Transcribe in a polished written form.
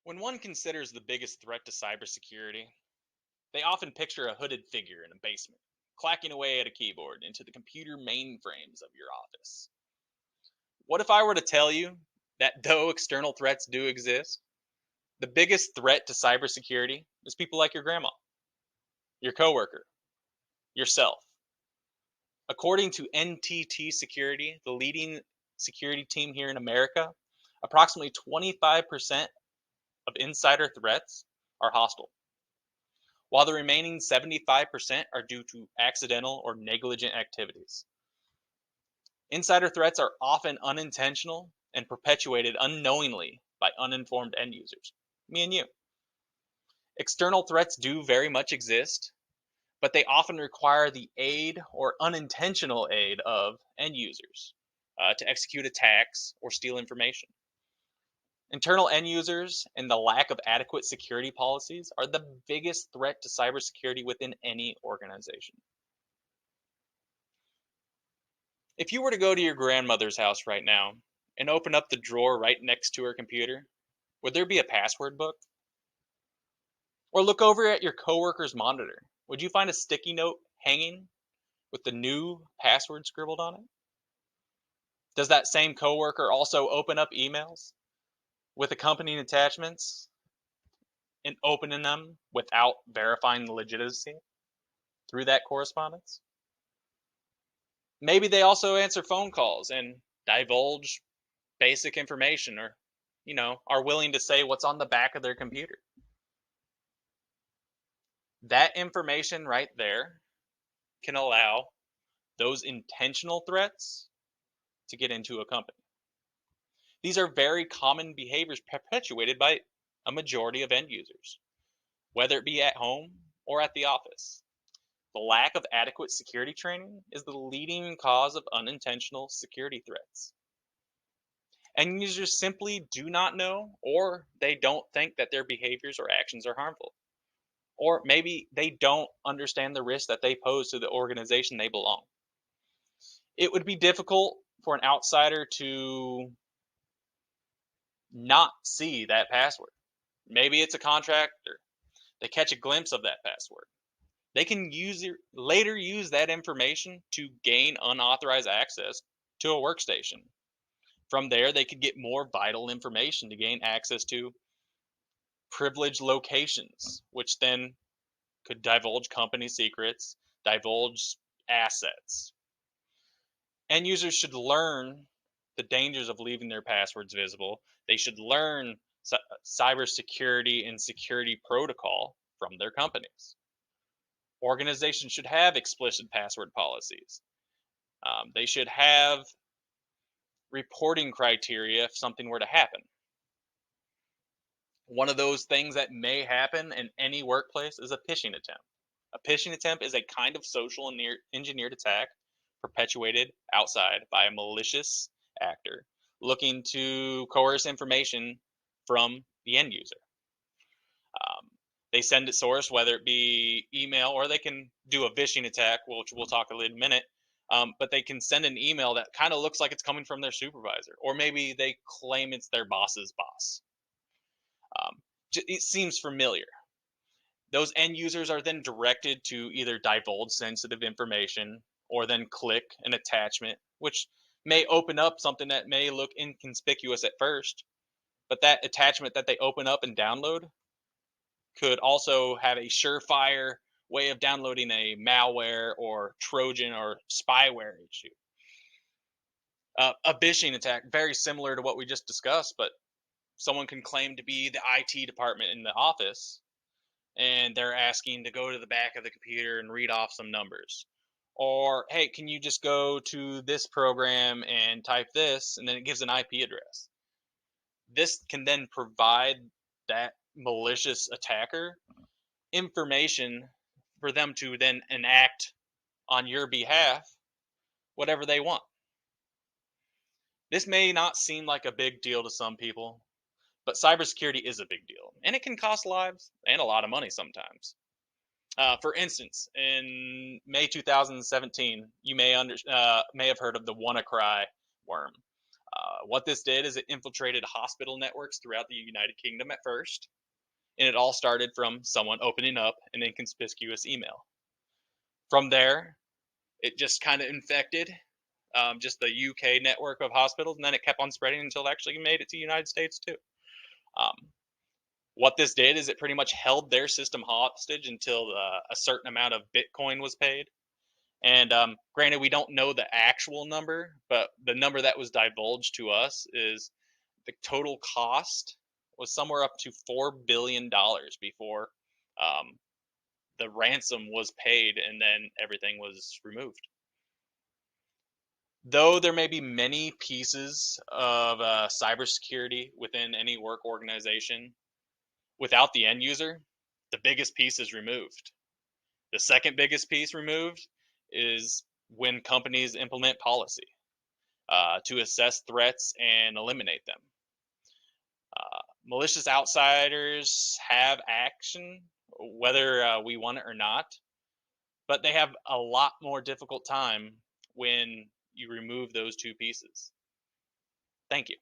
When one considers the biggest threat to cybersecurity, they often picture a hooded figure in a basement, clacking away at a keyboard into the computer mainframes of your office. What if I were to tell you that though external threats do exist, the biggest threat to cybersecurity is people like your grandma, your coworker, yourself? According to NTT Security, the leading security team here in America, approximately 25% of insider threats are hostile, while the remaining 75% are due to accidental or negligent activities. Insider threats are often unintentional and perpetuated unknowingly by uninformed end users, me and you. External threats do very much exist, but they often require the aid or unintentional aid of end users to execute attacks or steal information. Internal end users and the lack of adequate security policies are the biggest threat to cybersecurity within any organization. If you were to go to your grandmother's house right now and open up the drawer right next to her computer, would there be a password book? Or look over at your coworker's monitor. Would you find a sticky note hanging with the new password scribbled on it? Does that same coworker also open up emails with accompanying attachments and opening them without verifying the legitimacy through that correspondence? Maybe they also answer phone calls and divulge basic information or, are willing to say what's on the back of their computer. That information right there can allow those intentional threats to get into a company. These are very common behaviors perpetuated by a majority of end users, whether it be at home or at the office. The lack of adequate security training is the leading cause of unintentional security threats. End users simply do not know, or they don't think that their behaviors or actions are harmful. Or maybe they don't understand the risk that they pose to the organization they belong. It would be difficult for an outsider to not see that password. Maybe it's a contractor. They catch a glimpse of that password. They can later use that information to gain unauthorized access to a workstation. From there, they could get more vital information to gain access to privileged locations, which then could divulge company secrets, divulge assets. End users should learn the dangers of leaving their passwords visible. They should learn cybersecurity and security protocol from their companies. Organizations should have explicit password policies. They should have reporting criteria if something were to happen. One of those things that may happen in any workplace is a phishing attempt. A phishing attempt is a kind of social engineered attack perpetuated outside by a malicious actor looking to coerce information from the end user. Um, they send it source, whether it be email, or they can do a phishing attack, which we'll talk a little minute. But they can send an email that kind of looks like it's coming from their supervisor, or maybe they claim it's their boss's boss. Um, it seems familiar. Those end users are then directed to either divulge sensitive information or then click an attachment, which may open up something that may look inconspicuous at first, but that attachment that they open up and download could also have a surefire way of downloading a malware or Trojan or spyware issue. A phishing attack, very similar to what we just discussed, but someone can claim to be the IT department in the office and they're asking to go to the back of the computer and read off some numbers. Or, hey, can you just go to this program and type this? And then it gives an IP address. This can then provide that malicious attacker information for them to then enact on your behalf whatever they want. This may not seem like a big deal to some people, but cybersecurity is a big deal, and it can cost lives and a lot of money sometimes. For instance, in May 2017, you may have heard of the WannaCry worm. What this did is it infiltrated hospital networks throughout the United Kingdom at first, and it all started from someone opening up an inconspicuous email. From there, it just kind of infected just the UK network of hospitals, and then it kept on spreading until it actually made it to the United States too. Um, what this did is it pretty much held their system hostage until a certain amount of Bitcoin was paid. And granted, we don't know the actual number, but the number that was divulged to us is the total cost was somewhere up to $4 billion before um, the ransom was paid and then everything was removed. Though there may be many pieces of cybersecurity within any work organization, without the end user, the biggest piece is removed. The second biggest piece removed is when companies implement policy to assess threats and eliminate them. Malicious outsiders have action, whether we want it or not, but they have a lot more difficult time when you remove those two pieces. Thank you.